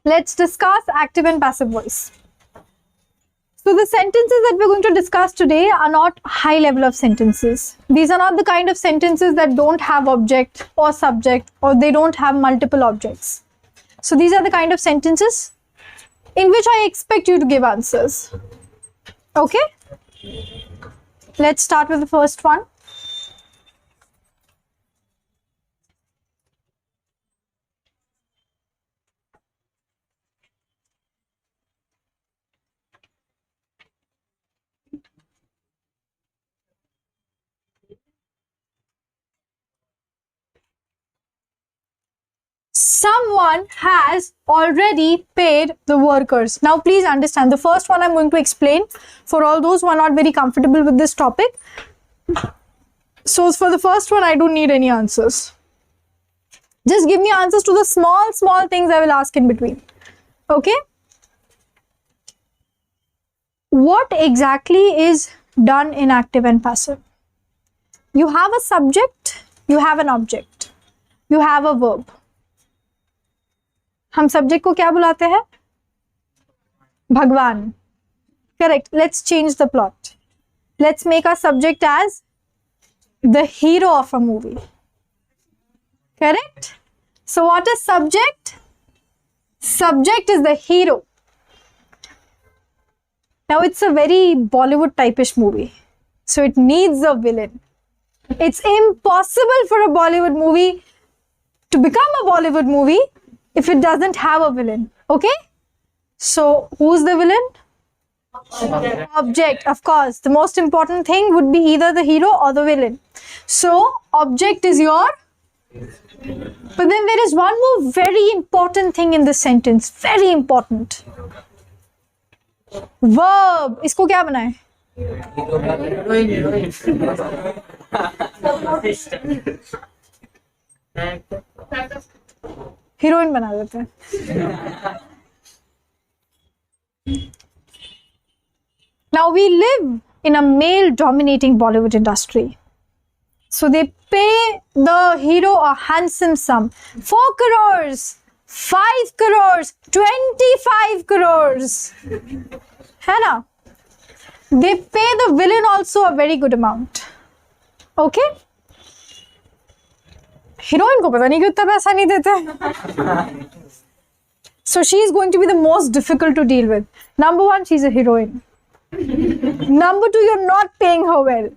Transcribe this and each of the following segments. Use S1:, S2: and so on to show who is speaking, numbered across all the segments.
S1: Let's discuss active and passive voice. So the sentences that we're going to discuss today are not high level of sentences. These are not the kind of sentences that don't have object or subject, or they don't have multiple objects. So these are the kind of sentences in which I expect you to give answers. Okay? Let's start with the first one. Someone has already paid the workers. Now please understand, the first one I'm going to explain for all those who are not very comfortable with this topic. So for the first one, I don't need any answers. Just give me answers to the small things I will ask in between. Okay? What exactly is done in active and passive? You have a subject, you have an object, you have a verb. हम subject को क्या बुलाते हैं? भगवान. Correct. Let's change the plot. Let's make our subject as the hero of a movie. Correct? So what is subject? Subject is the hero. Now it's a very Bollywood type-ish movie. So it needs a villain. It's impossible for a Bollywood movie to become a Bollywood movie if it doesn't have a villain. Okay? So who's the villain? Object, of course. The most important thing would be either the hero or the villain. So object is your... But then there is one more very important thing in this sentence. Very important. Verb. इसको क्या बनाए? Heroine बना देते हैं. Now we live in a male-dominating Bollywood industry. So they pay the hero a handsome sum. 4 crores, 5 crores, 25 crores. है ना? They pay the villain also a very good amount. Okay? Heroine को पता नहीं क्यों इतना पैसा नहीं देते. So she is going to be the most difficult to deal with. Number one, she's a heroine. Number two, you're not paying her well.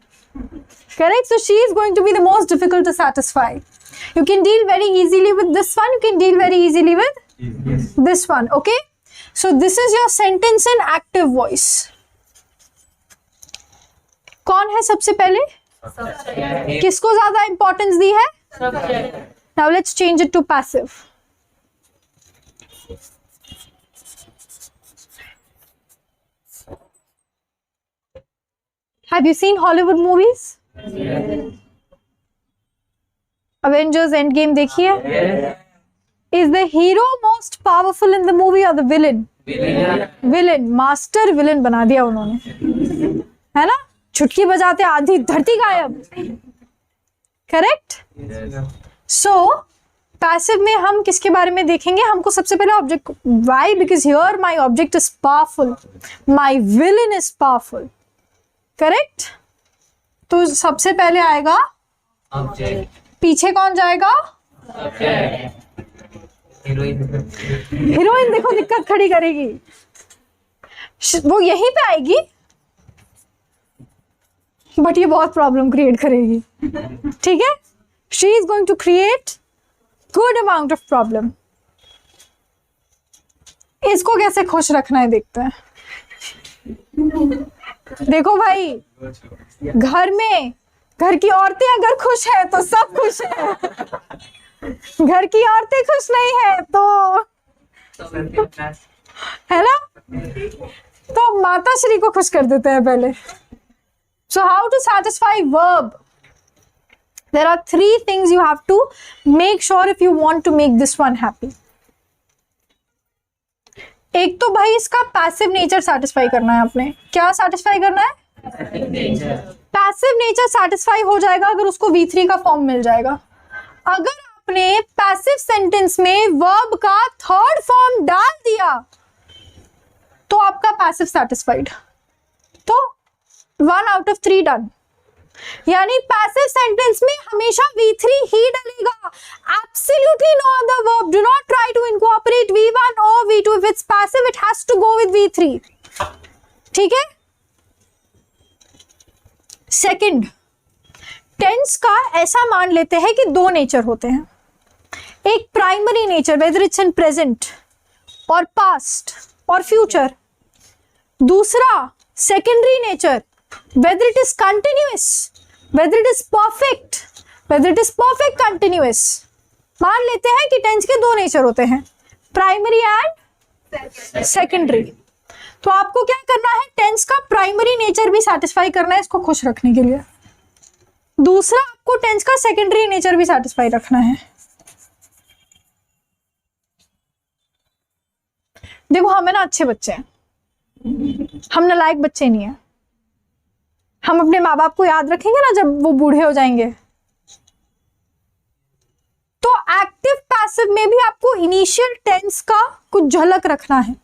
S1: Correct? So she is going to be the most difficult to satisfy. You can deal very easily with this one. You can deal very easily with this one. Okay? So this is your sentence in active voice. कौन है सबसे पहले? किसको ज़्यादा importance दी है? Now let's change it to passive. Have you seen Hollywood movies? Avengers Endgame देखी है? Is the hero most powerful in the movie or the villain? Villain. Master villain बना दिया उन्होंने. है ना? छुटकी बजाते आधी धरती गायब. Correct? So passive में हम किसके बारे में देखेंगे? हमको सबसे पहले object. Why? Because here my object is powerful. My villain is powerful. Correct? तो सबसे पहले आएगा object. पीछे कौन जाएगा? हीरोइन देखो दिक्कत खड़ी करेगी. वो यहीं पे आएगी, बट ये बहुत प्रॉब्लम क्रिएट करेगी. ठीक है? She is going to create good amount of problem. इसको कैसे खुश रखना है देखते हैं. देखो भाई, घर की औरतें अगर खुश है तो सब खुश है. घर की औरतें खुश नहीं है तो है ना, तो माता श्री को खुश कर देते हैं पहले. So how to satisfy verb? There are 3 things you have to make sure if you want to make this one happy. एक तो भाई इसका पैसिव नेचर सेटिस्फाई करना है आपने. क्या सेटिस्फाई करना है? पैसिव नेचर सेटिस्फाई हो जाएगा अगर उसको V3 का फॉर्म मिल जाएगा. अगर आपने पैसिव सेंटेंस में वर्ब का थर्ड फॉर्म डाल दिया तो आपका पैसिव सैटिस्फाइड, तो 1 out of 3 डन। यानी पैसिव सेंटेंस में हमेशा V3 he डलेगा, absolutely no other verb. Do not try to incorporate V1 or V2. If it's passive, it has to go with V3. ठीक है। सेकंड, टेंस का ऐसा मान लेते हैं कि दो नेचर होते हैं, एक primary nature whether it's in present और पास्ट और फ्यूचर, दूसरा secondary nature whether it is continuous, whether it is perfect, whether it is perfect continuous। मान लेते हैं कि टेंस के दो नेचर होते हैं, प्राइमरी एंड सेकेंडरी। तो आपको क्या करना है, टेंस का प्राइमरी नेचर भी सेटिस्फाई करना है इसको खुश रखने के लिए, दूसरा आपको टेंस का सेकेंडरी नेचर भी सेटिस्फाई रखना है। देखो हम है ना अच्छे बच्चे हैं, हम नालायक बच्चे नहीं है। हम अपने माँ बाप को याद रखेंगे ना जब वो बूढ़े हो जाएंगे। तो एक्टिव पैसिव में भी आपको इनिशियल टेंस का कुछ झलक रखना है।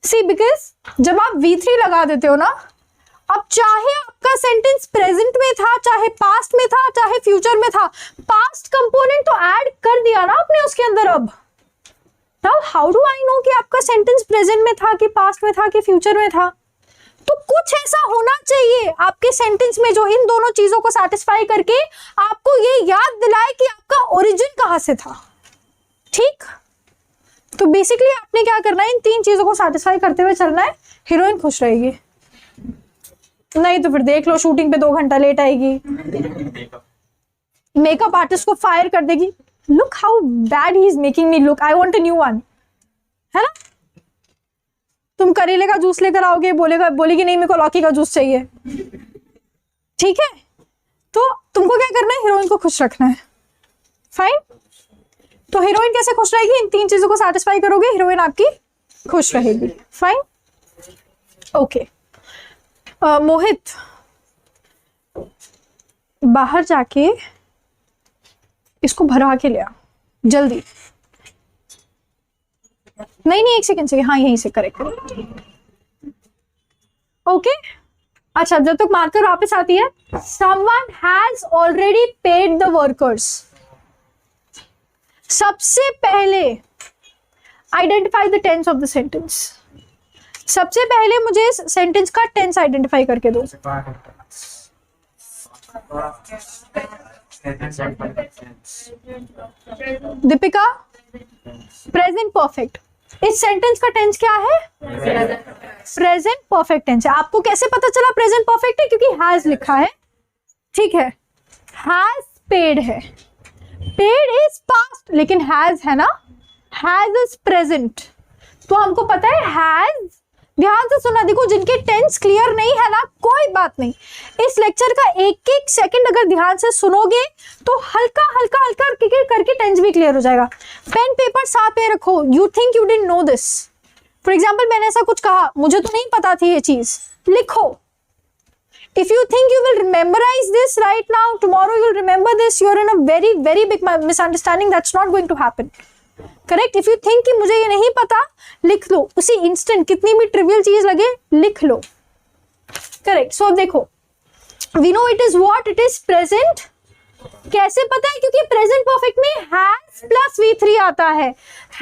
S1: सी बिकॉज जब आप V3 लगा देते हो ना, अब चाहे आपका सेंटेंस प्रेजेंट में था, चाहे पास्ट में था, चाहे फ्यूचर में था, पास्ट कंपोनेंट तो ऐड कर दिया ना आपने उसके अंदर। अब now how do I know कि आपका सेंटेंस प्रेजेंट में था कि पास्ट में था कि फ्यूचर में था? तो कुछ ऐसा होना चाहिए आपके सेंटेंस में जो इन दोनों चीजों को सैटिस्फाई करके आपको ये याद दिलाए कि आपका ओरिजिन कहां से था। ठीक, तो बेसिकली आपने क्या करना है, इन तीन चीजों को सैटिस्फाई करते हुए चलना है, हीरोइन खुश रहेगी। नहीं तो फिर देख लो शूटिंग पे 2 घंटा लेट आएगी, मेकअप आर्टिस्ट को फायर कर देगी, look how bad he is making me look, I want a new one, है ना। तुम करेले का जूस लेकर आओगे, बोलेगी नहीं मेरे को लौकी का जूस चाहिए। ठीक है, तो तुमको क्या करना है, हीरोइन को खुश रखना है। फाइन, तो हीरोइन कैसे खुश रहेगी, इन तीन चीजों को सैटिस्फाई करोगे, हीरोइन आपकी खुश रहेगी। Fine, okay. मोहित बाहर जाके इसको भरवा के ले आ जल्दी। नहीं एक सेकंड चाहिए, हाँ यहीं से करेक्ट। ओके, अच्छा जब तक मार्कर वापस आती है, someone has already paid the workers। सबसे पहले identify the tense of the sentence. सबसे पहले मुझे सेंटेंस का टेंस आइडेंटिफाई करके दो। Deepika, present perfect. इस सेंटेंस का टेंस क्या है, प्रेजेंट परफेक्ट टेंस है। आपको कैसे पता चला प्रेजेंट परफेक्ट है, क्योंकि हैज लिखा है। ठीक है, हैज पेड है, पेड इज पास्ट लेकिन हैज है ना, हैज इज प्रेजेंट। तो हमको पता है हैज। ध्यान से सुना, देखो जिनके टेंस क्लियर नहीं है ना, कोई बात नहीं, इस लेक्चर का एक एक सेकंड अगर ध्यान से सुनोगे तो हल्का हल्का हल्का करके टेंस भी क्लियर हो जाएगा। पेन पेपर साथ में रखो। You think you didn't know this, for example मैंने ऐसा कुछ कहा, मुझे तो नहीं पता थी ये चीज, लिखो। If you think you will memorize this right now, tomorrow you will remember this, you are in a very very big misunderstanding. That's not going to happen. Correct. If you think कि मुझे ये नहीं पता, लिख लो उसी instant, कितनी भी trivial चीज लगे लिख लो। करेक्ट। सो अब देखो, we know it is what, it is present. कैसे पता है, क्योंकि प्रेजेंट परफेक्ट में हैज प्लस V3 आता है,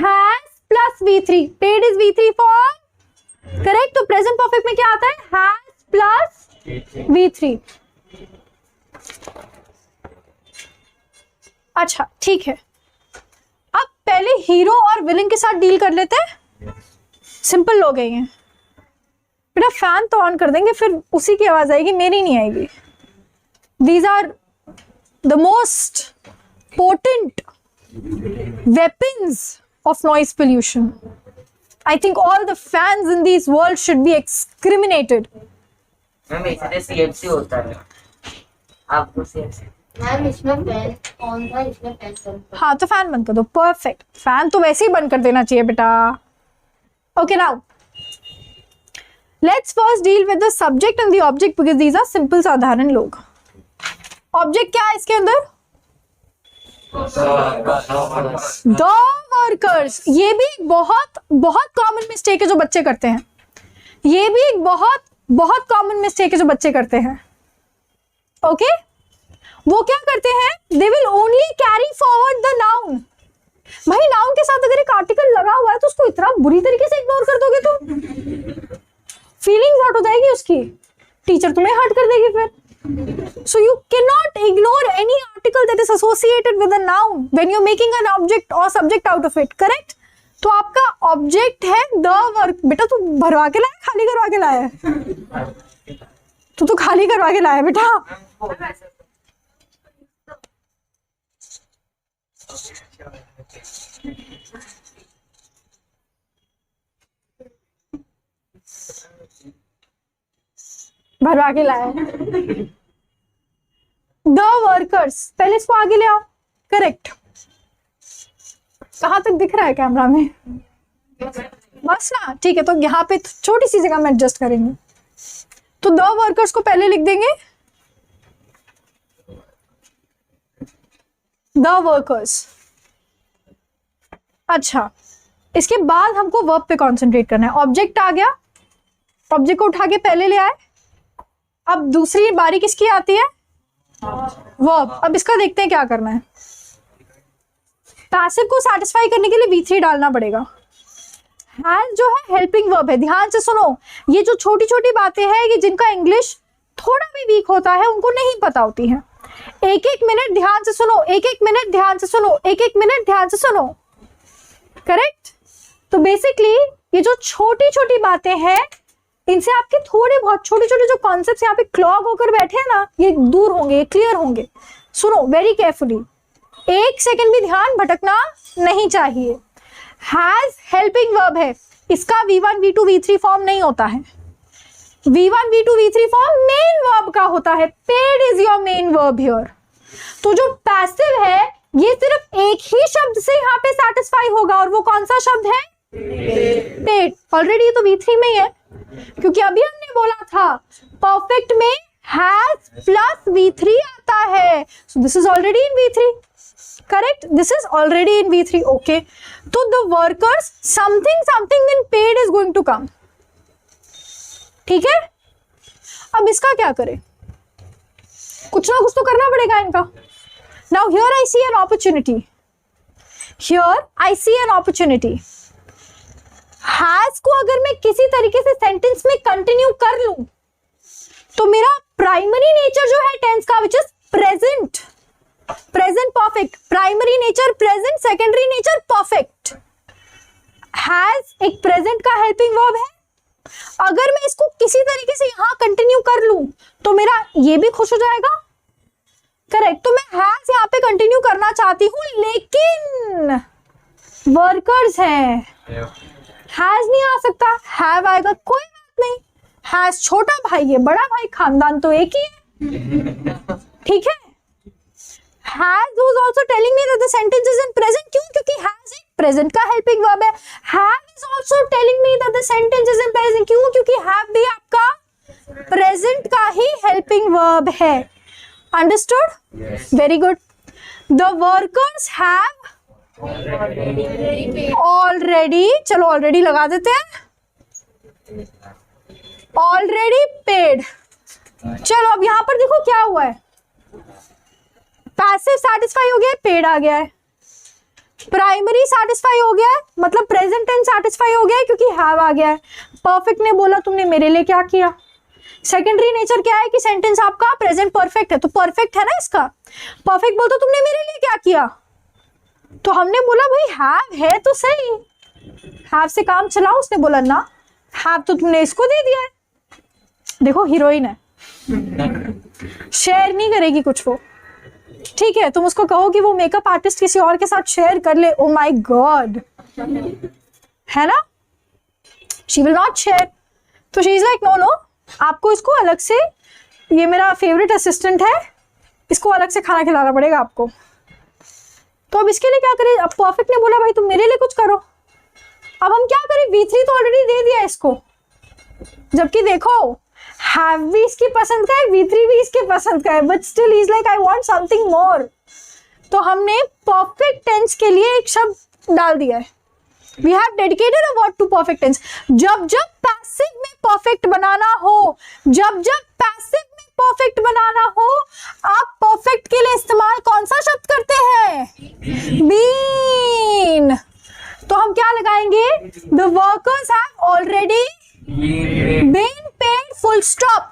S1: has plus V3, paid is V3 form. Correct. तो प्रेजेंट परफेक्ट में क्या आता है, हैज प्लस V3। अच्छा ठीक है, अब पहले हीरो और विलन के साथ डील कर लेते हैं। सिंपल लोग हैं ये। बेटा फैन तो ऑन कर देंगे, फिर उसी की आवाज आएगी, मेरी नहीं आएगी। These are the most potent weapons of noise pollution. I think all the fans in this world should be exterminated.
S2: Ma'am इसमें CFC होता है, आपको CFC। मैम इसमें फैन ऑन था, इसमें फैन बंद।
S1: हाँ तो फैन बंद कर दो। परफेक्ट, फैन तो वैसे ही बंद कर देना चाहिए बेटा। Okay now let's first deal with the subject and the object, because these are simple साधारण लोग। ऑब्जेक्ट क्या है इसके अंदर, द वर्कर्स, ये भी एक बहुत बहुत कॉमन मिस्टेक है जो बच्चे करते हैं। ये भी एक बहुत बहुत कॉमन मिस्टेक है जो बच्चे करते हैं। ओके, वो क्या करते हैं, they will only carry forward the noun. भाई नाउन के साथ अगर एक आर्टिकल लगा हुआ है तो उसको इतना बुरी तरीके से इग्नोर कर दोगे तो फीलिंग्स हर्ट हो जाएगी उसकी, टीचर तुम्हें हर्ट कर देगी फिर। So you can not ignore any article that is associated with a noun when you are making an object और subject out of it, correct. तो आपका ऑब्जेक्ट है द वर्क। बेटा तू भरवा के लाया, खाली करवा के लाया है? तू तो खाली करवा के लाया बेटा। भरवा के लाया द वर्कर्स। पहले इसको आगे ले आओ, करेक्ट। कहां तक दिख रहा है कैमरा में? बस ना, ठीक है। तो यहाँ पे छोटी सी जगह में एडजस्ट करेंगे। तो द वर्कर्स को पहले लिख देंगे द वर्कर्स। अच्छा, इसके बाद हमको वर्ब पे कॉन्सेंट्रेट करना है। ऑब्जेक्ट आ गया, ऑब्जेक्ट को उठा के पहले ले आए। अब दूसरी बारी किसकी आती है? वर्ब। अब इसका देखते हैं क्या करना है। पैसिव को सेटिस्फाई करने के लिए V3 डालना पड़ेगा। हैज जो है हेल्पिंग वर्ब है। ध्यान से सुनो, ये जो छोटी छोटी बातें हैं कि जिनका इंग्लिश थोड़ा भी वीक होता है उनको नहीं पता होती है। एक एक मिनट ध्यान से सुनो, एक एक मिनट ध्यान से सुनो, एक एक मिनट ध्यान से सुनो, करेक्ट। तो बेसिकली ये जो छोटी छोटी बातें हैं इनसे आपके थोड़े बहुत छोटे छोटे जो कॉन्सेप्ट्स यहाँ पे क्लॉग होकर बैठे हैं ना, ये दूर होंगे, ये क्लियर होंगे। सुनो वेरी केयरफुली, एक सेकंड भी ध्यान भटकना नहीं चाहिए। हैज हेल्पिंग वर्ब है, इसका V1 V2 V3 फॉर्म नहीं होता है। V1 V2 V3 form main verb का होता है। Paid is your main verb here. तो जो पैसिव है ये सिर्फ एक ही शब्द से यहाँ पे सेटिस्फाई होगा, और वो कौन सा शब्द है? पेड। ऑलरेडी तो V3 में ही है, क्योंकि अभी हमने बोला था परफेक्ट में हैज प्लस V3 आता है। So this is already in V3, correct. This is already in V3, okay. तो the workers something something then paid is going to come, ठीक है। अब इसका क्या करें? कुछ ना कुछ तो करना पड़ेगा इनका। Now here I see an opportunity, here I see an opportunity. Has को अगर मैं किसी तरीके से सेंटेंस में कंटिन्यू कर लूं तो मेरा प्राइमरी नेचर जो है टेंस का, which is present, present perfect, primary nature present, secondary nature perfect. Has एक प्रेजेंट का हेल्पिंग वर्ब है। अगर मैं इसको किसी तरीके से यहां कंटिन्यू कर लूं तो मेरा ये भी खुश हो जाएगा, करेक्ट। तो मैं हैज यहाँ पे कंटिन्यू करना चाहती हूं, लेकिन वर्कर्स है, हैज नहीं आ सकता, हैव आएगा। कोई बात नहीं, हैज छोटा भाई है, बड़ा भाई, खानदान तो एक ही है, ठीक है। Has was also telling me that the sentence is in present। क्यों? क्योंकि हैज एक प्रेजेंट का हेल्पिंग वर्ब है। Have is also telling me that the sentence is in present। क्यों? क्योंकि हैव भी आपका प्रेजेंट का ही हेल्पिंग वर्ब है। Understood? Very good. The workers have already, चलो ऑलरेडी लगा देते हैं, ऑलरेडी पेड। चलो अब यहां पर देखो क्या हुआ है, पैसिव सैटिस्फाई हो गया है, पेड आ गया है। प्राइमरी सैटिस्फाई हो गया है, मतलब प्रेजेंट टेंस सैटिस्फाई हो गया है क्योंकि हैव आ गया है। परफेक्ट ने बोला तुमने मेरे लिए क्या किया। सेकेंडरी नेचर क्या है कि सेंटेंस आपका प्रेजेंट परफेक्ट है, तो परफेक्ट है ना इसका। परफेक्ट बोलते तुमने मेरे लिए क्या किया, तो हमने बोला भाई हैव है तो सही, हैव से काम चलाओ। उसने बोला ना, हैव तो तुमने इसको दे दिया है। देखो हीरोइन है, शेयर नहीं करेगी कुछ वो, ठीक है। तुम उसको कहो कि वो मेकअप आर्टिस्ट किसी और के साथ शेयर कर ले, ओ माय गॉड, है ना, शी विल नॉट शेयर। तो she is like no no, आपको इसको अलग से, ये मेरा फेवरेट असिस्टेंट है, इसको अलग से खाना खिलाना पड़ेगा आपको। तो अब इसके लिए क्या करें? अब परफेक्ट ने बोला भाई तुम मेरे लिए कुछ करो। अब हम क्या करें? V3 तो ऑलरेडी दे दिया इसको, जबकि देखो हैव भी इसकी पसंद का है, V3 भी इसके पसंद का है, but still is like I want something more. तो हमने परफेक्ट टेंस के लिए एक शब्द डाल दिया है. We have dedicated a word to perfect tense. जब जब passive में perfect बनाना हो, जब जब passive में perfect बनाना हो, आप perfect के लिए इस्तेमाल कौन सा शब्द करते हैं? Been. तो हम क्या लगाएंगे? The workers have already been paid full stop.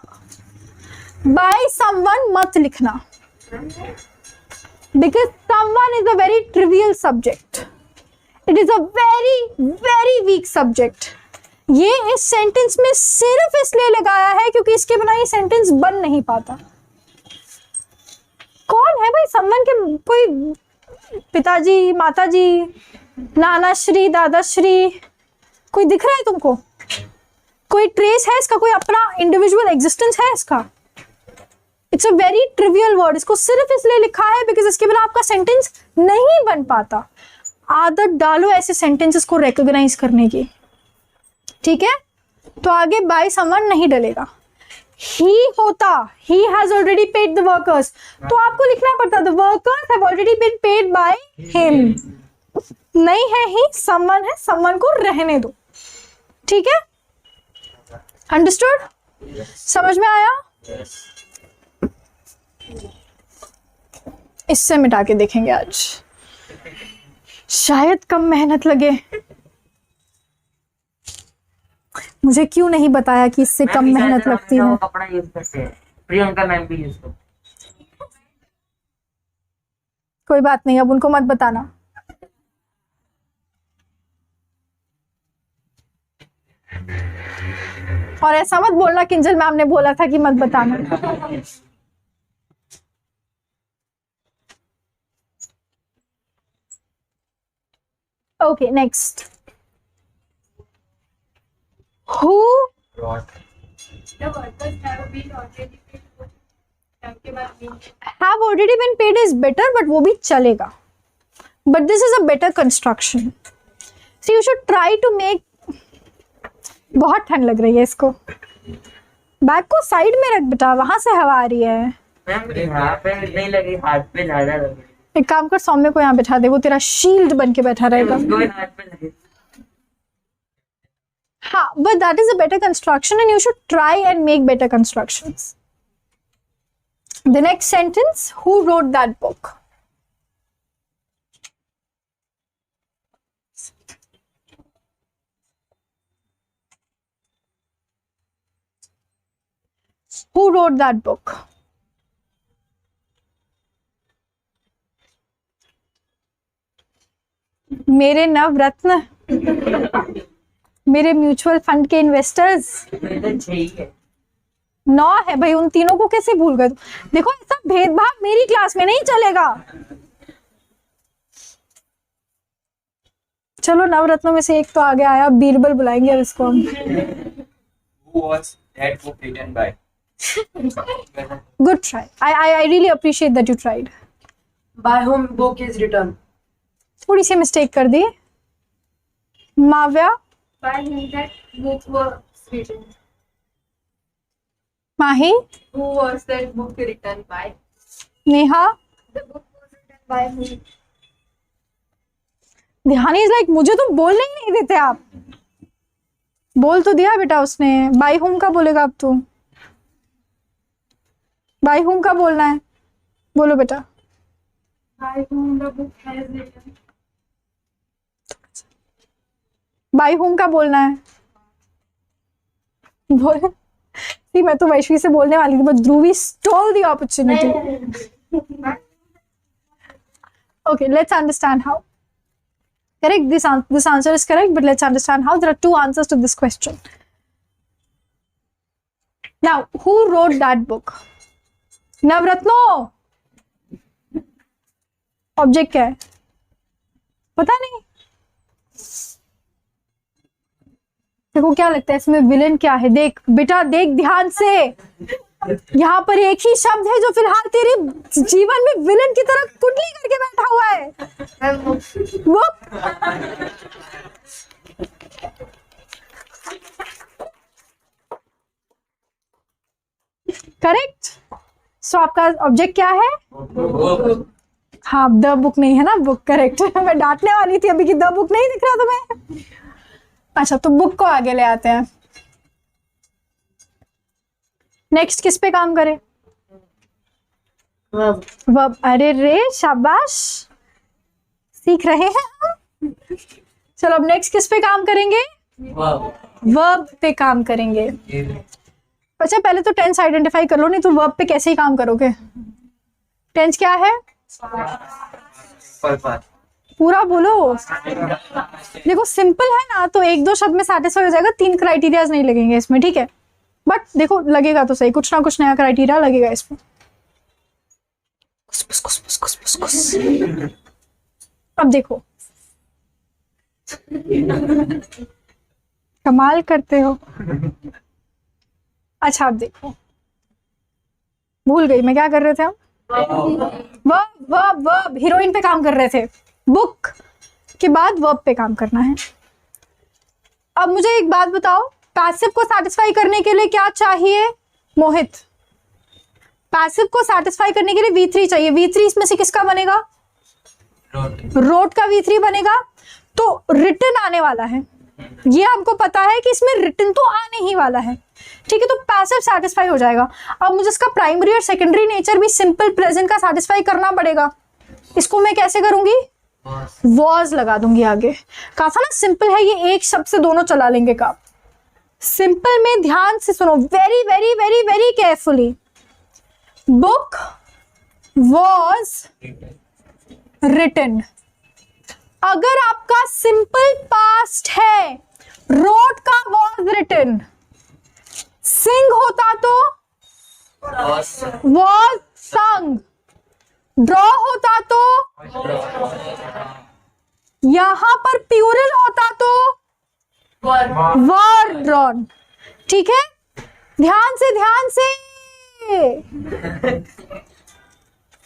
S1: By someone मत लिखना. Because someone is a very trivial subject. It is a very very weak subject. ये इस सेंटेंस में सिर्फ इसलिए लगाया है क्योंकि इसके बिना ये सेंटेंस बन नहीं पाता. कौन है भाई someone के? कोई पिताजी, माताजी, नाना श्री, दादा श्री, कोई दिख रहा है तुमको? कोई ट्रेस है इसका? कोई अपना इंडिविजुअल एग्जिस्टेंस है इसका? It's a very trivial word. इसको सिर्फ इसलिए लिखा है बिकॉज इसके बिना आपका सेंटेंस नहीं बन पाता. आदत डालो ऐसे सेंटेंसेस को रिकॉग्नाइज करने की. ठीक है, तो आगे बाय समवन नहीं डलेगा. ही होता, he has already paid the workers, तो आपको लिखना पड़ता the workers have already been paid by him. नहीं है ही, समवन है, समवन को रहने दो. ठीक है, अंडरस्टूड? समझ में आया? इससे मिटा के देखेंगे आज, शायद कम मेहनत लगे. मुझे क्यों नहीं बताया कि इससे कम मेहनत लगती है?
S2: कपड़ा यूज करते हैं, प्रियंका मैम भी यूज करते.
S1: कोई बात नहीं, अब उनको मत बताना. और ऐसा मत बोलना किंजल मैम ने बोला था कि मत बताना. Okay, next. Who?
S3: The workers have been already paid.
S1: Have already been paid is better, but वो भी चलेगा. But this is a better construction. So you should try to make. बहुत ठंड लग रही है इसको. बैग को साइड में रख बेटा, वहां से हवा आ रही है.
S2: मैम यहाँ पे नहीं लगी, हाथ पे ज्यादा लगी.
S1: एक काम कर, सौम्य को यहाँ बैठा दे, वो तेरा शील्ड बन के बैठा रहेगा.
S2: हाथ पे लगी.
S1: हाँ, but that is a better construction and you should try and make better constructions. The next sentence, who wrote that book? Who wrote that book? मेरे नवरत्न, मेरे म्यूचुअल फंड के इन्वेस्टर्स. 9 है भाई, उन तीनों को कैसे भूल गए? देखो, ऐसा भेदभाव मेरी क्लास में नहीं चलेगा. चलो, नवरत्नों में से एक तो आगे आया, बीरबल बुलाएंगे अब इसको हम.
S4: Who was that book written by?
S1: Good try. I really appreciate that you tried.
S3: By whom book is written?
S1: थोड़ी सी मिस्टेक कर दी. Mawya,
S3: By whom that book was written?
S1: Mahi,
S3: Who was that book written by?
S1: Neha.
S3: The book was written by whom?
S1: ध्यान is like, मुझे तुम बोलने ही नहीं देते आप. बोल तो दिया बेटा उसने. बाय होम का बोलेगा अब तू. बाय होम का बोलना है, बोलो बेटा.
S3: By whom the book has written?
S1: By whom का बोलना है. बोल. सी, मैं तो वैश्वी से बोलने वाली थी, but Dhubri stole the opportunity. Okay, let's understand how. Correct, this answer is correct, but let's understand how. There are 2 answers to this question. Now, who wrote that book? नवरत्नो. ऑब्जेक्ट क्या है? पता नहीं. देखो, क्या लगता है इसमें विलेन क्या है? देख बेटा, देख ध्यान से. यहाँ पर एक ही शब्द है जो फिलहाल तेरे जीवन में विलेन की तरह कुंडली करके बैठा हुआ है. बुक. करेक्ट. सो आपका ऑब्जेक्ट क्या है? हाँ द बुक नहीं है ना, बुक करेक्ट। मैं डांटने वाली थी अभी कि द बुक नहीं दिख रहा तुम्हें। अच्छा तो बुक को आगे ले आते हैं। नेक्स्ट किस पे काम करें? वर्ब। अरे रे शाबाश, सीख रहे हैं हम। चलो अब नेक्स्ट किस पे काम करेंगे? वर्ब पे काम करेंगे। अच्छा पहले तो टेंस आइडेंटिफाई कर लो, नहीं तो वर्ब पे कैसे ही काम करोगे। टेंस क्या है? पूरा बोलो। देखो सिंपल है ना, तो एक दो शब्द में सेटिस्फाई हो जाएगा, 3 क्राइटेरियाज नहीं लगेंगे इसमें, ठीक है। बट देखो लगेगा तो सही, कुछ ना कुछ नया क्राइटेरिया लगेगा इसमें। कुस, कुस, कुस, कुस, कुस, कुस। अब देखो कमाल करते हो। अच्छा अब देखो, भूल गई मैं क्या कर रहे थे हम। वर्ब वर्ब वर्ब, हीरोइन पे काम कर रहे थे, बुक के बाद वर्ब पे काम करना है। अब मुझे एक बात बताओ, पैसिव को सेटिस्फाई करने के लिए क्या चाहिए मोहित? पैसिव को सेटिस्फाई करने के लिए V3 चाहिए। V3 इसमें से किसका बनेगा? रोट का V3 बनेगा। तो रिटन आने वाला है, ये हमको पता है कि इसमें रिटन तो आने ही वाला है, ठीक है। तो पैसिव सेटिस्फाई हो जाएगा। अब मुझे इसका प्राइमरी और सेकेंडरी नेचर भी सिंपल प्रेजेंट का सेटिस्फाई करना पड़ेगा। इसको मैं कैसे करूंगी? वॉज लगा दूंगी आगे। कहा था ना सिंपल है ये, एक शब्द से दोनों चला लेंगे काम। सिंपल में ध्यान से सुनो, very very very very carefully. Book was written. अगर आपका सिंपल पास्ट है, रोट का वॉज रिटन। सिंग होता तो वॉज संग। ड्रॉ होता तो, यहां पर प्यूरल होता तो वर ड्रॉन, ठीक है। ध्यान से ध्यान से।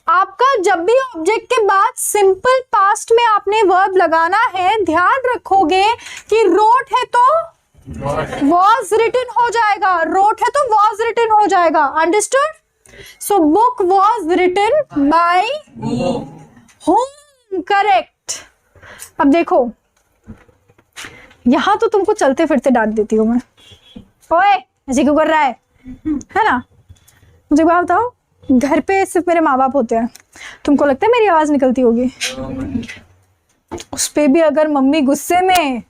S1: आपका जब भी ऑब्जेक्ट के बाद सिंपल पास्ट में आपने वर्ब लगाना है, ध्यान रखोगे कि रोट है तो वॉज रिटन हो जाएगा, रोट है तो वॉज रिटन हो जाएगा। Understood? So book was written by whom, correct. अब देखो यहां तो तुमको चलते फिरते डांट देती हूँ मैं, ओए ऐसे क्यों कर रहा है ना। मुझे बात बताओ, घर पे सिर्फ मेरे माँ बाप होते हैं, तुमको लगता है मेरी आवाज निकलती होगी? उस पे भी अगर मम्मी गुस्से में,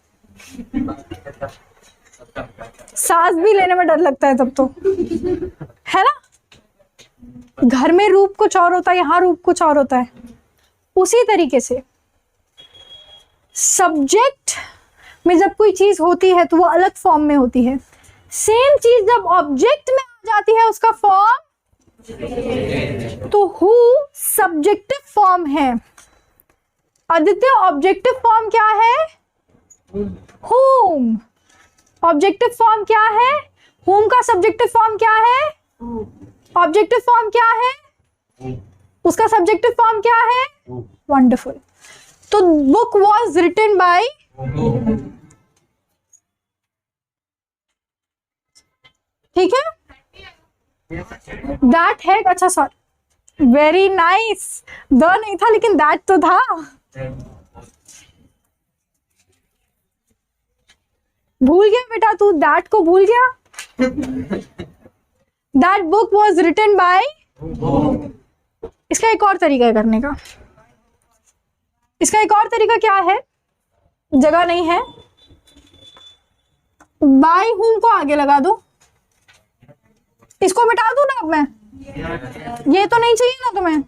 S1: सांस भी लेने में डर लगता है तब तो, है ना। घर में रूप कुछ और होता है, यहाँ रूप कुछ और होता है। उसी तरीके से सब्जेक्ट में जब कोई चीज होती है तो वो अलग फॉर्म में होती है। सेम चीज जब ऑब्जेक्ट में आ जाती है उसका फॉर्म, तो हु सब्जेक्टिव फॉर्म है। आदित्य ऑब्जेक्टिव फॉर्म क्या है? whom। ऑब्जेक्टिव फॉर्म क्या है? whom का सब्जेक्टिव फॉर्म क्या है? ऑब्जेक्टिव फॉर्म क्या है? उसका सब्जेक्टिव फॉर्म क्या है? वंडरफुल। तो बुक वॉज रिटन बाय, ठीक है। दैट है, अच्छा सॉरी, वेरी नाइस। द नहीं था लेकिन दैट तो था। भूल गया बेटा तू, दैट को भूल गया। That book was written by. इसका एक और तरीका है करने का। इसका एक और तरीका क्या है? जगह नहीं है, बाय हुम को आगे लगा दो। इसको मिटा दूं ना अब मैं? ये तो नहीं चाहिए ना तुम्हें?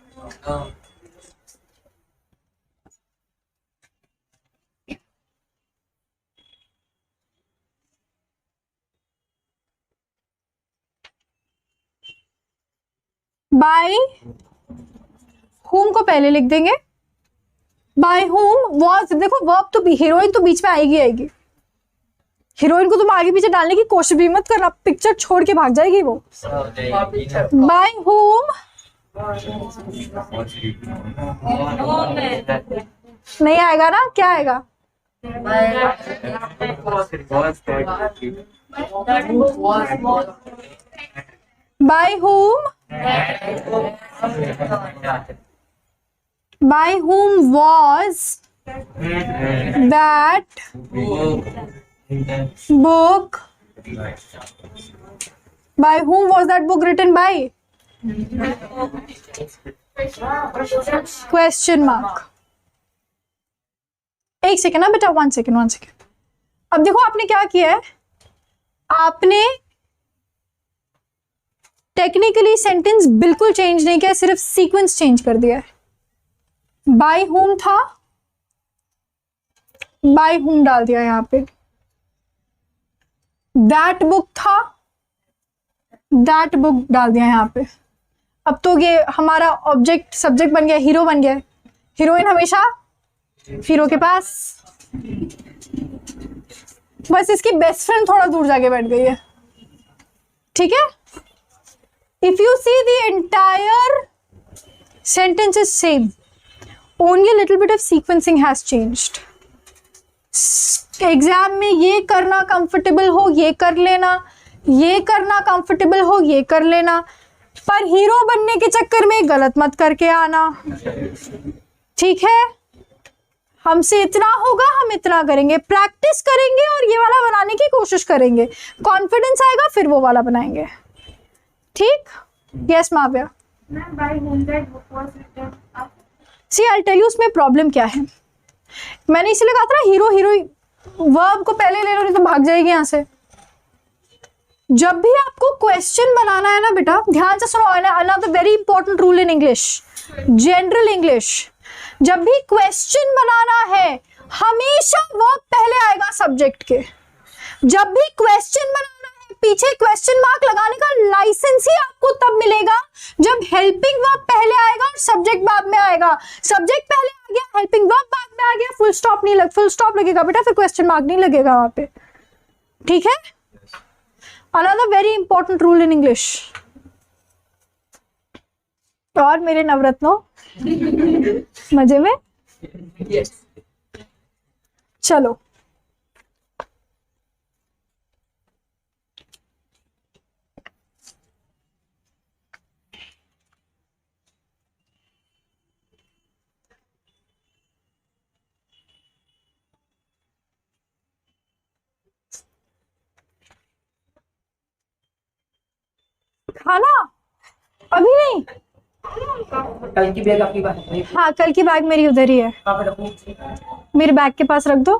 S1: बाय हुम को पहले लिख देंगे। बाय हुम वॉज, देखो वर्ब तो हीरोइन तो बीच में आएगी आएगी। हीरोइन को तुम आगे पीछे डालने की कोशिश भी मत करना, पिक्चर छोड़ के भाग जाएगी वो। बाय हुम नहीं आएगा ना, क्या आएगा? By whom By whom was that book? By whom was that book written by? Question mark. एक सेकेंड ना बेटा, 1 सेकेंड. अब देखो आपने क्या किया है, आपने टेक्निकली सेंटेंस बिल्कुल चेंज नहीं किया, सिर्फ सीक्वेंस चेंज कर दिया है. बाय होम था, बाय होम डाल दिया यहां पे. दैट बुक था, दैट बुक डाल दिया यहां पे. अब तो ये हमारा ऑब्जेक्ट सब्जेक्ट बन गया, हीरो बन गया. हीरोइन हमेशा हीरो के पास. बस इसकी बेस्ट फ्रेंड थोड़ा दूर जाके बैठ गई है. ठीक है. If you see the entire sentence is same, only little bit of sequencing has changed. Exam में ये करना कंफर्टेबल हो ये कर लेना, ये करना कंफर्टेबल हो ये कर लेना, पर हीरो बनने के चक्कर में गलत मत करके आना. ठीक है. हमसे इतना होगा, हम इतना करेंगे, प्रैक्टिस करेंगे और ये वाला बनाने की कोशिश करेंगे. कॉन्फिडेंस आएगा फिर वो वाला बनाएंगे. ठीक. Yes Mavya.
S3: Ma'am, by whom that book was written?
S1: See I tell you उसमें प्रॉब्लम क्या है. मैंने इसलिए कहा था ना हीरो हीरोइन वर्ब को पहले ले लो, नहीं तो भाग जाएगी यहां से. जब भी आपको क्वेश्चन बनाना है ना बेटा, ध्यान से सुनो. Another very important rule in English, general English. जब भी क्वेश्चन बनाना है हमेशा वर्ब पहले आएगा सब्जेक्ट के. जब भी क्वेश्चन बनाना है पीछे क्वेश्चन मार्क लगाने का लाइसेंस ही आपको तब मिलेगा जब हेल्पिंग वर्ब पहले आएगा और सब्जेक्ट बाद में आएगा. सब्जेक्ट पहले आ गया, हेल्पिंग वर्ब बाद में आ गया, फुल स्टॉप नहीं फुल स्टॉप लगेगा बेटा, फिर क्वेश्चन मार्क नहीं लगेगा वहां पे. ठीक है. Another very important rule in English. और मेरे नवरत्नों मजे में.
S2: Yes.
S1: चलो. खाना अभी नहीं.
S2: कल की बैग आपकी बात नहीं.
S1: हाँ कल की बैग मेरी उधर ही है,
S2: कहाँ पे रखूं?
S1: मेरे बैग के पास रख दो.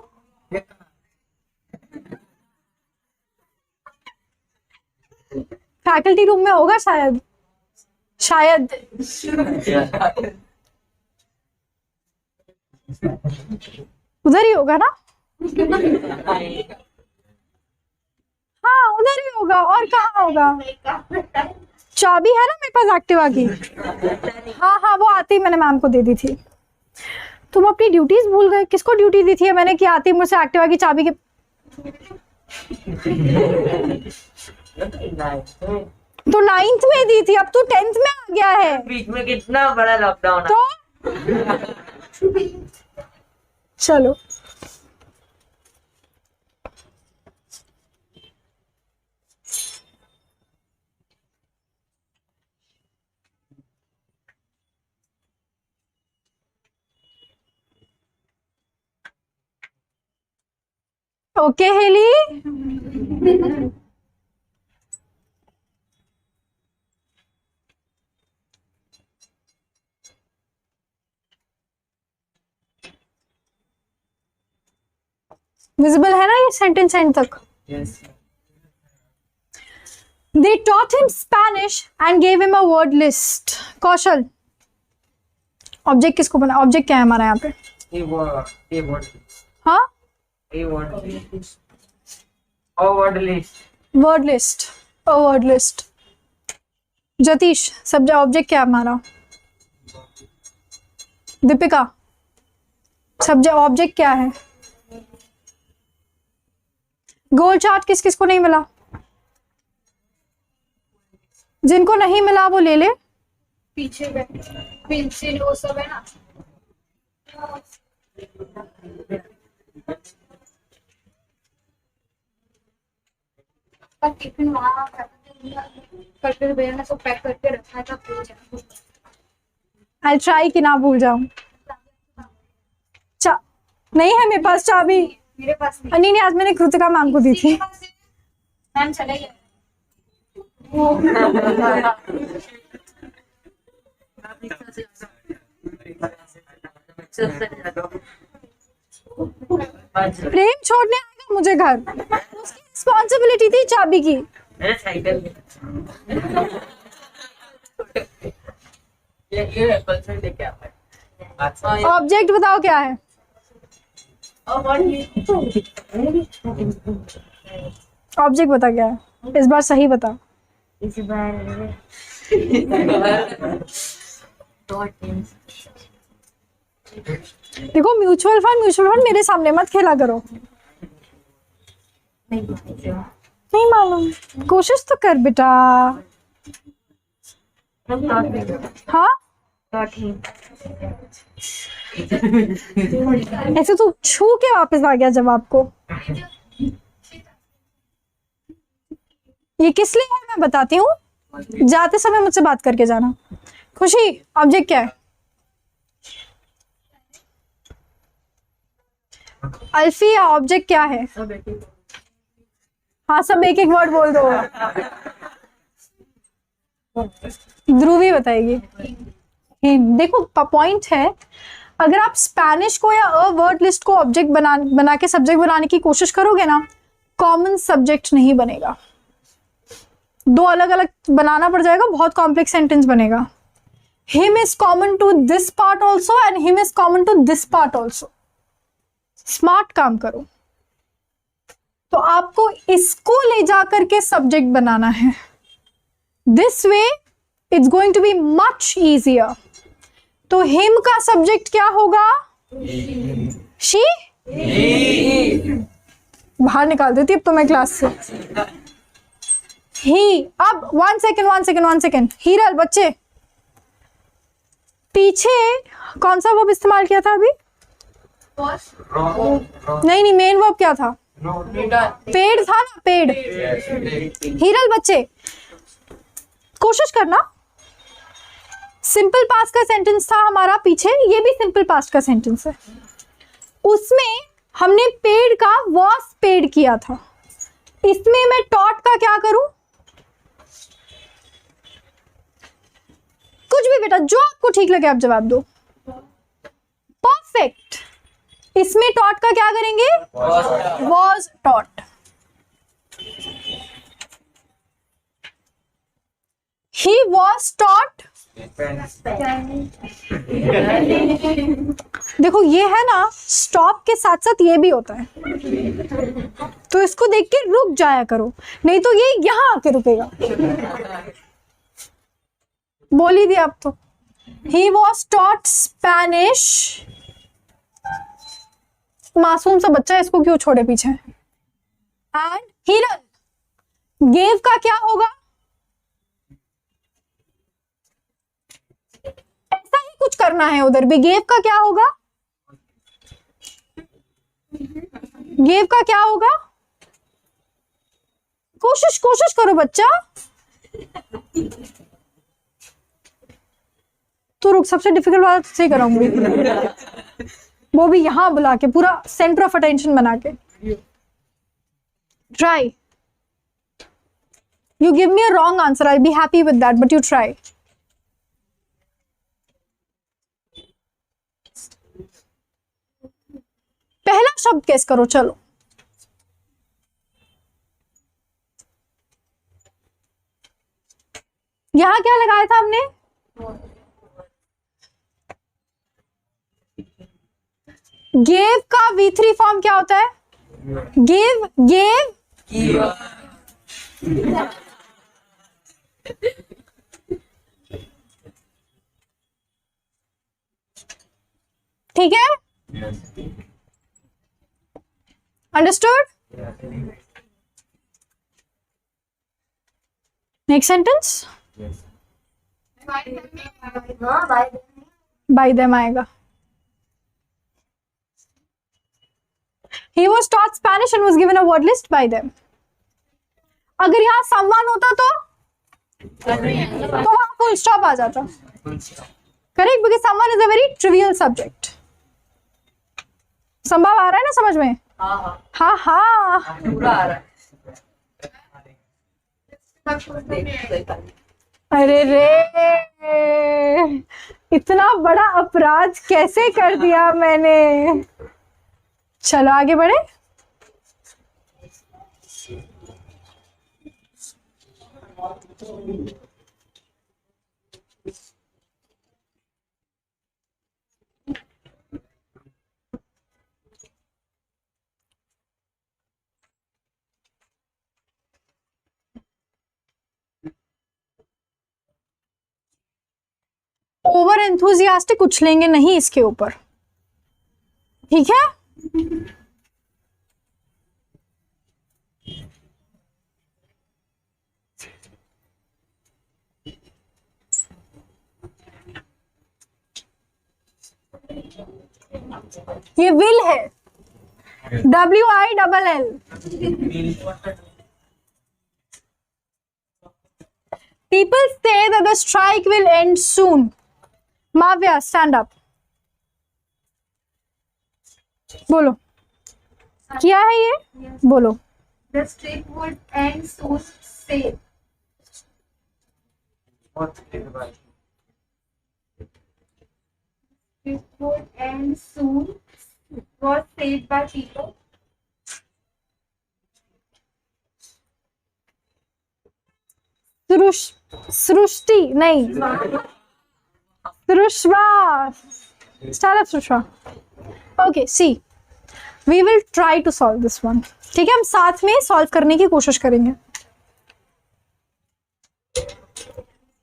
S1: फैकल्टी रूम में होगा शायद, शायद. उधर ही होगा ना. हाँ उधर ही होगा, और कहाँ होगा. चाबी है ना मेरे पास एक्टिवा की. हाँ हाँ वो आती मैंने मैम को दे दी थी. तुम अपनी ड्यूटीज भूल गए. किसको ड्यूटी दी थी मैंने कि आती मुझसे एक्टिवा की चाबी के. तो 9th में दी थी, अब तो 10th में आ गया है.
S2: बीच में कितना बड़ा लॉकडाउन
S1: तो चलो. Okay heli. विजिबल है ना ये सेंटेंस एंड तक.
S2: Yes.
S1: They taught him Spanish and gave him a word list. Kaushal, object किसको बना, ऑब्जेक्ट क्या है हमारा यहाँ पे.
S2: ये word.
S1: हाँ
S2: A word list. A word list.
S1: Word list, a word list. Jatish subject object क्या है हमारा. दीपिका सब्जेक्ट ऑब्जेक्ट क्या है. गोल चार्ट किस किस को नहीं मिला. जिनको नहीं मिला वो ले ले.
S3: पीछे पेंसिल वो सब है ना. पर टिफिन वहाँ करके भैया ने सब पैक करके रखा था.
S1: आई ट्राई कि ना भूल जाऊं. नहीं है मेरे पास चाबी।
S3: मेरे पास
S1: नहीं नहीं, आज मैंने कृतिका मैम को दी थी।
S3: मैम चले गए।
S1: प्रेम छोड़ने आएगा मुझे घर, उसकी रिस्पॉन्सिबिलिटी थी चाबी की।
S2: मेरे साइकिल ये एप्पल से लेके आता है। अच्छा
S1: ऑब्जेक्ट बताओ क्या है? ऑब्जेक्ट बता क्या है, इस बार सही बता।
S2: इस बार
S1: देखो म्यूचुअल फंड मेरे सामने मत खेला करो। नहीं मालूम, कोशिश तो कर बेटा। हाँ ऐसे तो छू के वापस आ गया जवाब को। ये किस लिए है मैं बताती हूँ, जाते समय मुझसे बात करके जाना। खुशी, ऑब्जेक्ट क्या है? अल्फिया, ऑब्जेक्ट क्या है? हाँ सब एक एक वर्ड बोल दो। ध्रुवी बताएगी। देखो पॉइंट है, अगर आप स्पेनिश को या अ वर्ड लिस्ट को ऑब्जेक्ट बना के सब्जेक्ट बनाने की कोशिश करोगे ना, कॉमन सब्जेक्ट नहीं बनेगा, दो अलग अलग बनाना पड़ जाएगा, बहुत कॉम्प्लेक्स सेंटेंस बनेगा। Him is common to this part also and him is common to this part also. Smart काम करो। तो आपको इसको ले जाकर के सब्जेक्ट बनाना है। This way it's going to be much easier. तो हिम का सब्जेक्ट क्या होगा? शी। बाहर निकाल देती अब तो मैं क्लास से। ही। अब वन सेकेंड हीरल बच्चे, पीछे कौन सा वर्ब इस्तेमाल किया था अभी? नहीं मेन वर्ब क्या था? पेड़ था ना, पेड़। हीरल बच्चे कोशिश करना, सिंपल पास्ट का सेंटेंस था हमारा पीछे, ये भी सिंपल पास्ट का सेंटेंस है। उसमें हमने पेड़ का वॉस पेड़ किया था, इसमें मैं टॉट का क्या करूं? कुछ भी बेटा, जो आपको ठीक लगे आप जवाब दो। परफेक्ट। इसमें टॉट का क्या करेंगे? Was taught. He was taught. देखो ये है ना, स्टॉप के साथ साथ ये भी होता है, तो इसको देख के रुक जाया करो, नहीं तो ये यहां आके रुकेगा। बोल ही दिया अब तो। He was taught Spanish. मासूम सा बच्चा है, इसको क्यों छोड़े पीछे। एंड हिरन, गेव का क्या होगा? ऐसा ही कुछ करना है उधर भी। गेव का क्या होगा? गेव का क्या होगा? कोशिश करो बच्चा। तो रुक, सबसे डिफिकल्ट वाला तुझसे कराऊंगी, वो भी यहां बुला के, पूरा सेंटर ऑफ अटेंशन बना के। Try. You give me a wrong answer, I be happy with that, but you try. पहला शब्द गेस करो, चलो। यहां क्या लगाया था हमने? गेव का V3 फॉर्म क्या होता है? गिव, गेव, ठीक है? Understood? Next sentence by them आएगा। He was taught Spanish and was given a word list by them. अगर यहाँ someone होता तो वहां full stop आ जाता। Correct, because someone is a very trivial subject. संभव आ रहा है ना समझ में?
S2: हाँ
S1: हाँ हाँ
S2: पूरा आ रहा है।
S1: अरे रे, इतना बड़ा अपराध कैसे कर दिया मैंने। चलो आगे बढ़े। ओवर एंथुजियास्टिक कुछ लेंगे नहीं इसके ऊपर, ठीक है? ये विल है, WILL। People say that the strike will end soon. Mavya, stand up. बोलो क्या है ये? बोलो।
S3: The streak would end soon. Say. It would end soon. Was said by people.
S1: Srishti नहीं, सृष्वा। स्टार्ट अप सृष्वा। Okay see, we will try to solve this one, ठीक है? हम साथ में सॉल्व करने की कोशिश करेंगे।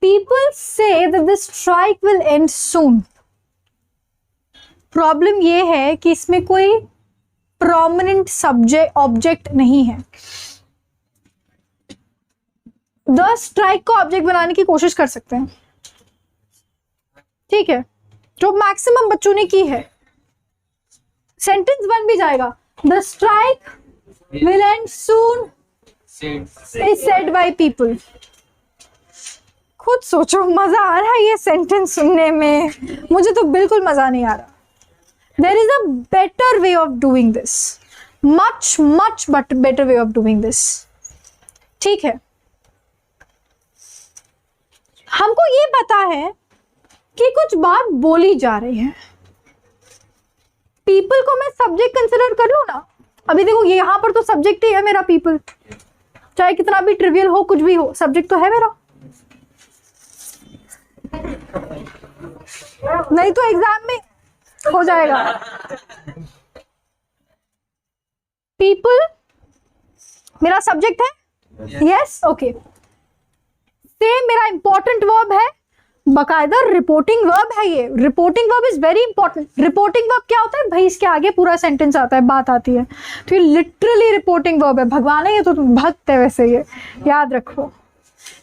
S1: People say that the strike will end soon. Problem ये है कि इसमें कोई प्रोमिनेंट सब्जेक्ट ऑब्जेक्ट नहीं है। द स्ट्राइक को ऑब्जेक्ट बनाने की कोशिश कर सकते हैं, ठीक है? जो मैक्सिमम बच्चों ने की है। सेंटेंस बन भी जाएगा, the strike will end soon is said by people. खुद सोचो, मजा आ रहा है ये सेंटेंस सुनने में? मुझे तो बिल्कुल मजा नहीं आ रहा। There is a better way of doing this, much much but better way of doing this, ठीक है? हमको ये पता है कि कुछ बात बोली जा रही है। पीपल को मैं सब्जेक्ट कंसिडर कर लूं ना? अभी देखो ये यहां पर तो सब्जेक्ट ही है मेरा पीपल, चाहे कितना भी ट्रिवियल हो, कुछ भी हो, सब्जेक्ट तो है मेरा। नहीं तो एग्जाम में हो जाएगा। पीपल मेरा सब्जेक्ट है, यस ओके। सेम मेरा इंपॉर्टेंट वर्ब है, बकायदा रिपोर्टिंग वर्ब है ये। Reporting verb is very important. Reporting verb क्या होता है भाई? इसके आगे पूरा सेंटेंस आता है, बात आती है, तो ये लिटरली रिपोर्टिंग वर्ब है। भगवान है ये तो भक्त है, वैसे ये याद रखो।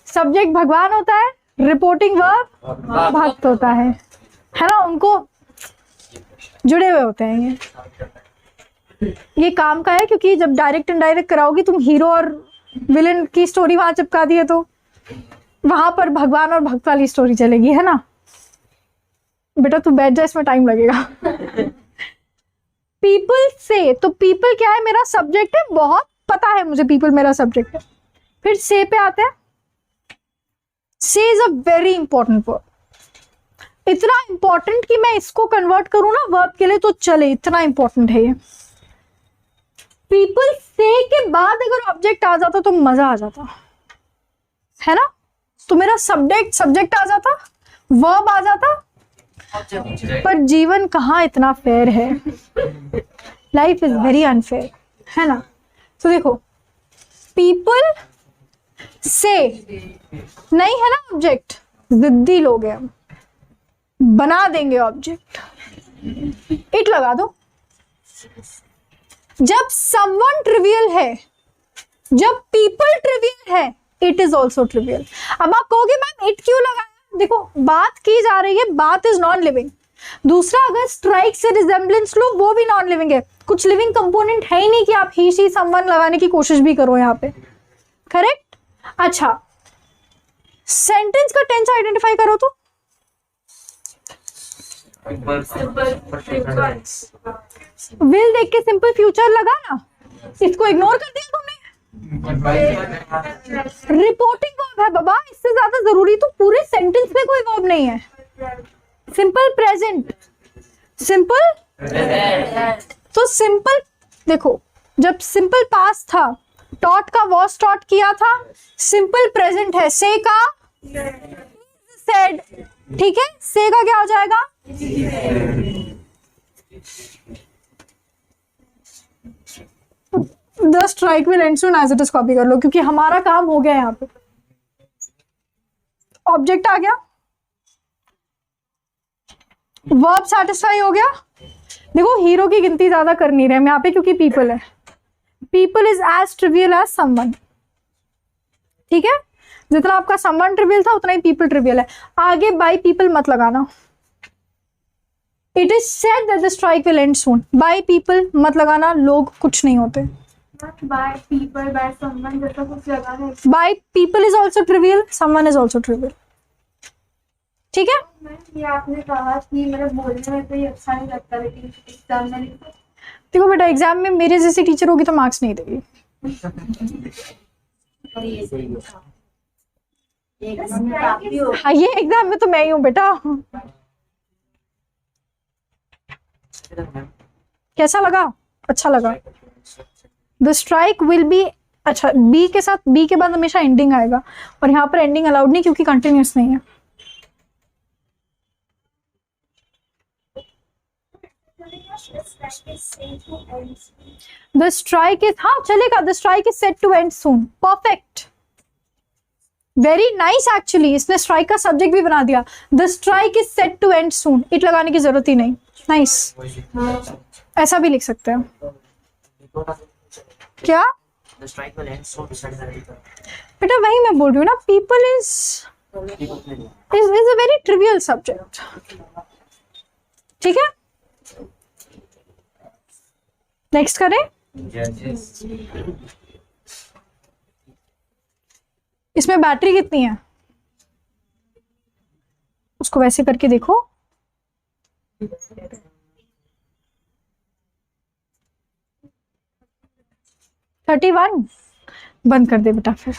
S1: सब्जेक्ट भगवान होता है, रिपोर्टिंग वर्ब भक्त होता है ना? उनको जुड़े हुए होते हैं ये काम का है, क्योंकि जब डायरेक्ट इनडायरेक्ट कराओगी तुम, हीरो और विलेन की स्टोरी वहां चिपका दिए तो वहां पर भगवान और भक्त वाली स्टोरी चलेगी, है ना? बेटा तू बैठ जा, इसमें टाइम लगेगा। पीपल से, तो पीपल क्या है? मेरा सब्जेक्ट है, बहुत पता है मुझे पीपल मेरा सब्जेक्ट है। फिर से पे आते हैं। से is a very important verb, इतना इंपॉर्टेंट कि मैं इसको कन्वर्ट करूं ना वर्ब के लिए तो चले, इतना इंपॉर्टेंट है ये। पीपल से के बाद अगर ऑब्जेक्ट आ जाता तो मजा आ जाता, है ना? तो मेरा सब्जेक्ट आ जाता, वर्ब आ जाता, पर जीवन कहाँ इतना फेयर है। लाइफ इज वेरी अनफेयर, है ना? तो देखो, पीपल से नहीं है ना ऑब्जेक्ट, जिद्दी लोग हैं हम, बना देंगे ऑब्जेक्ट। इट लगा दो। जब समवन ट्रिवियल है, जब पीपल ट्रिवियल है, इट इज ऑल्सो ट्रिवियल। अब आप कहोगे मैम इट क्यों लगाया? देखो बात की जा रही है, बात इज नॉन लिविंग। दूसरा, अगर स्ट्राइक से रिजेम्बलेंस लो, वो भी नॉन लिविंग है। कुछ लिविंग कंपोनेंट है ही नहीं कि आप ही शी समवन लगाने की कोशिश भी करो यहाँ पे, करेक्ट? अच्छा, सेंटेंस का टेंस आइडेंटिफाई करो तो विल देख के सिंपल फ्यूचर लगा ना, इसको इग्नोर कर दिया तुमने। रिपोर्टिंग वर्ब है बाबा, इससे ज्यादा जरूरी तो पूरे सेंटेंस में कोई वर्ब नहीं है। सिंपल प्रेजेंट, सिंपल तो सिंपल देखो, जब सिंपल पास्ट था टॉट का वॉज टॉट किया था, सिंपल प्रेजेंट है से का सेड, ठीक है, से का क्या हो जाएगा? The strike will end soon as it is copy कर लो, क्योंकि हमारा काम हो गया यहाँ पे। ऑब्जेक्ट आ गया, वर्ब सेटिस्फाई हो गया। देखो हीरो की गिनती ज्यादा कर नहीं रहे हम यहाँ पे, क्योंकि पीपल है। People is as trivial as someone, ठीक है, जितना आपका समवन ट्रिवियल था उतना ही पीपल ट्रिवियल है। आगे बाय पीपल मत लगाना। It is said that the strike will end soon, by people मत लगाना, लोग कुछ नहीं होते।
S3: by people, by someone जैसा कुछ लगा है।
S1: By people is also trivial, someone is also trivial, ठीक है।
S3: ये आपने कहा कि मतलब बोलने में तो ये अच्छा नहीं लगता, लेकिन एग्जाम में नहीं।
S1: देखो बेटा, एग्जाम में मेरे जैसी टीचर होगी तो मार्क्स नहीं देगी। हाँ, ये एग्जाम में तो मैं ही हूँ बेटा। कैसा लगा? अच्छा लगा। द स्ट्राइक विल बी, अच्छा बी के साथ, बी के बाद हमेशा एंडिंग आएगा, और यहाँ पर एंडिंग अलाउड नहीं क्योंकि कंटिन्यूस नहीं है। द स्ट्राइक इज, हाँ चलेगा, the strike is set to end soon, perfect, very nice actually. इसने स्ट्राइक का सब्जेक्ट भी बना दिया। The strike is set to end soon, it लगाने की जरूरत ही नहीं। नाइस, ऐसा भी लिख सकते हैं। क्या बेटा, वही मैं बोल रही हूँ ना, people is a very trivial subject, ठीक है। नेक्स्ट करें। इसमें बैटरी कितनी है उसको वैसे करके देखो। 31। बंद कर दे बेटा फिर।